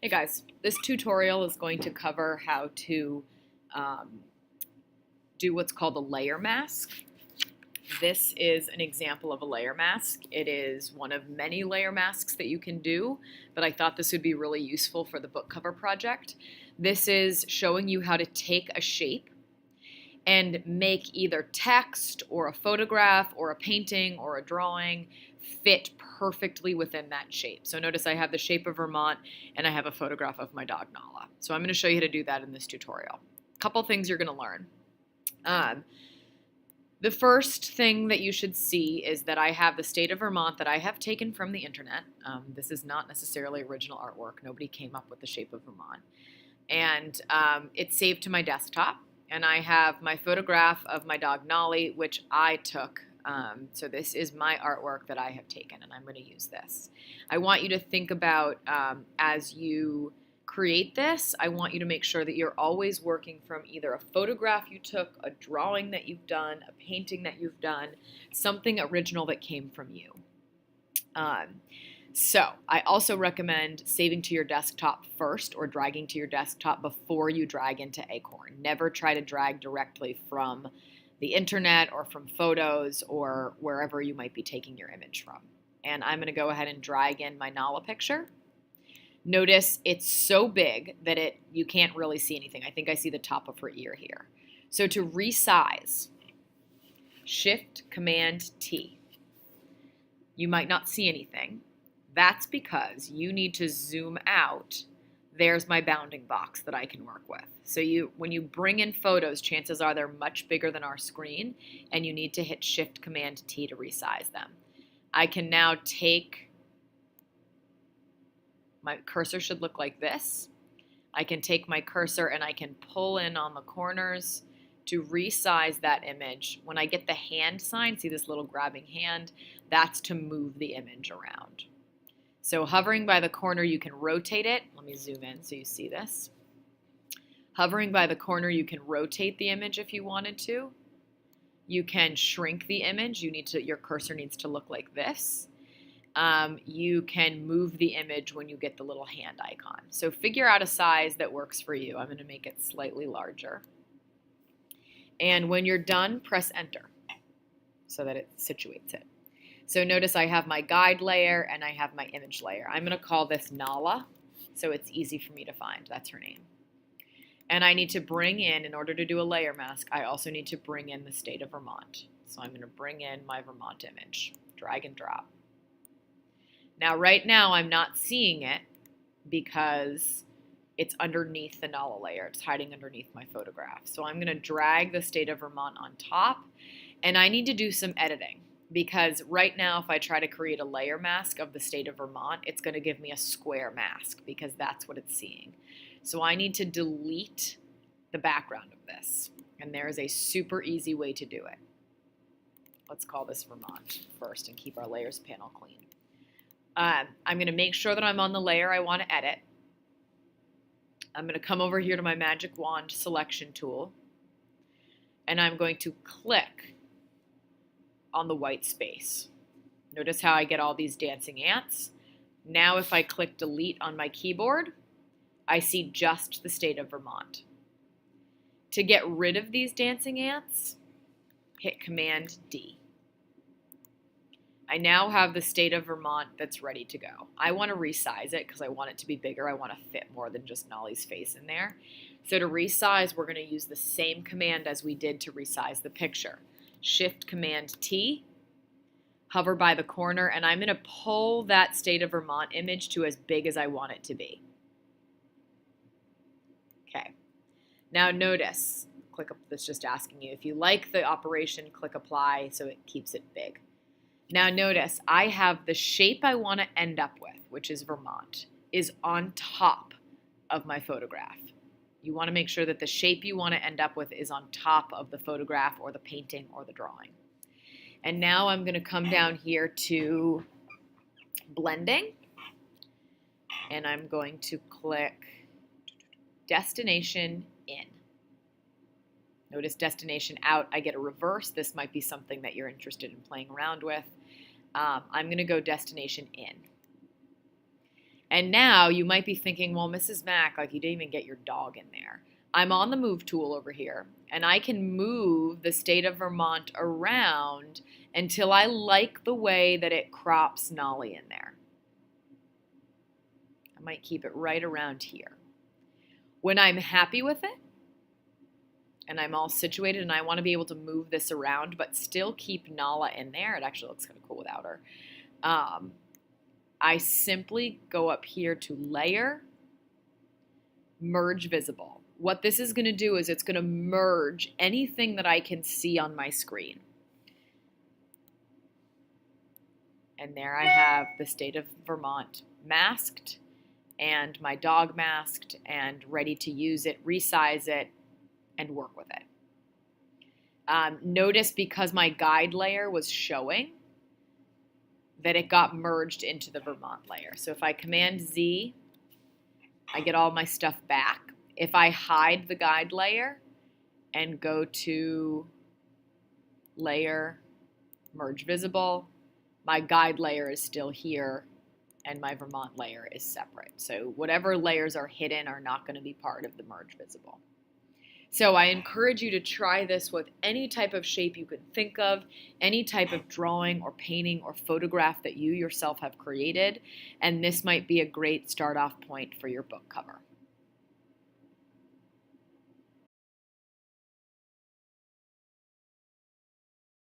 Hey guys, this tutorial is going to cover how to um, do what's called a layer mask. This is an example of a layer mask. It is one of many layer masks that you can do, but I thought this would be really useful for the book cover project. This is showing you how to take a shape and make either text or a photograph or a painting or a drawing fit perfectly within that shape. So notice I have the shape of Vermont and I have a photograph of my dog Nala. So I'm going to show you how to do that in this tutorial. A couple things you're going to learn. The first thing that you should see is that I have the state of Vermont that I have taken from the internet. This is not necessarily original artwork. Nobody came up with the shape of Vermont. And it's saved to my desktop. And I have my photograph of my dog Nolly, which I took. So this is my artwork that I have taken, and I'm going to use this. I want you to think about, as you create this, I want you to make sure that you're always working from either a photograph you took, a drawing that you've done, a painting that you've done, something original that came from you. So I also recommend saving to your desktop first or dragging to your desktop before you drag into Acorn. Never try to drag directly from the internet or from photos or wherever you might be taking your image from. And I'm going to go ahead and drag in my Nala picture. Notice it's so big that you can't really see anything. I think I see the top of her ear here. So to resize, Shift Command T. You might not see anything. That's because you need to zoom out. There's my bounding box that I can work with. So when you bring in photos, chances are they're much bigger than our screen, and you need to hit Shift Command T to resize them. I can now take, my cursor should look like this. I can take my cursor and I can pull in on the corners to resize that image. When I get the hand sign, see this little grabbing hand? That's to move the image around. So hovering by the corner, you can rotate it. Let me zoom in so you see this. Hovering by the corner, you can rotate the image if you wanted to. You can shrink the image. Your cursor needs to look like this. You can move the image when you get the little hand icon. So figure out a size that works for you. I'm going to make it slightly larger. And when you're done, press Enter so that it situates it. So notice I have my guide layer and I have my image layer. I'm going to call this Nala so it's easy for me to find. That's her name. And I need to bring in order to do a layer mask, I also need to bring in the state of Vermont. So I'm going to bring in my Vermont image, drag and drop. Now right now I'm not seeing it because it's underneath the Nala layer. It's hiding underneath my photograph. So I'm going to drag the state of Vermont on top, and I need to do some editing. Because right now, if I try to create a layer mask of the state of Vermont, it's going to give me a square mask because that's what it's seeing. So I need to delete the background of this. And there is a super easy way to do it. Let's call this Vermont first and keep our layers panel clean. I'm going to make sure that I'm on the layer I want to edit. I'm going to come over here to my magic wand selection tool. And I'm going to click on the white space. Notice how I get all these dancing ants. Now if I click delete on my keyboard, I see just the state of Vermont. To get rid of these dancing ants, hit Command D. I now have the state of Vermont that's ready to go. I want to resize it because I want it to be bigger. I want to fit more than just Nolly's face in there. So to resize, we're going to use the same command as we did to resize the picture. Shift Command T, hover by the corner, and I'm going to pull that state of Vermont image to as big as I want it to be. Okay. Now notice, click up, that's just asking you. If you like the operation, click Apply so it keeps it big. Now notice, I have the shape I want to end up with, which is Vermont, is on top of my photograph. You want to make sure that the shape you want to end up with is on top of the photograph or the painting or the drawing. And now I'm going to come down here to blending, and I'm going to click destination in. Notice destination out, I get a reverse. This might be something that you're interested in playing around with. I'm going to go destination in. And now you might be thinking, well, Mrs. Mack, like you didn't even get your dog in there. I'm on the move tool over here, and I can move the state of Vermont around until I like the way that it crops Nolly in there. I might keep it right around here. When I'm happy with it, and I'm all situated and I want to be able to move this around but still keep Nala in there, it actually looks kind of cool without her, I simply go up here to Layer, Merge Visible. What this is going to do is it's going to merge anything that I can see on my screen. And there I have the state of Vermont masked and my dog masked and ready to use it, resize it, and work with it. Notice because my guide layer was showing that it got merged into the Vermont layer. So if I Command Z, I get all my stuff back. If I hide the guide layer and go to Layer, Merge Visible, my guide layer is still here and my Vermont layer is separate. So whatever layers are hidden are not going to be part of the Merge Visible. So I encourage you to try this with any type of shape you can think of, any type of drawing or painting or photograph that you yourself have created, and this might be a great start-off point for your book cover.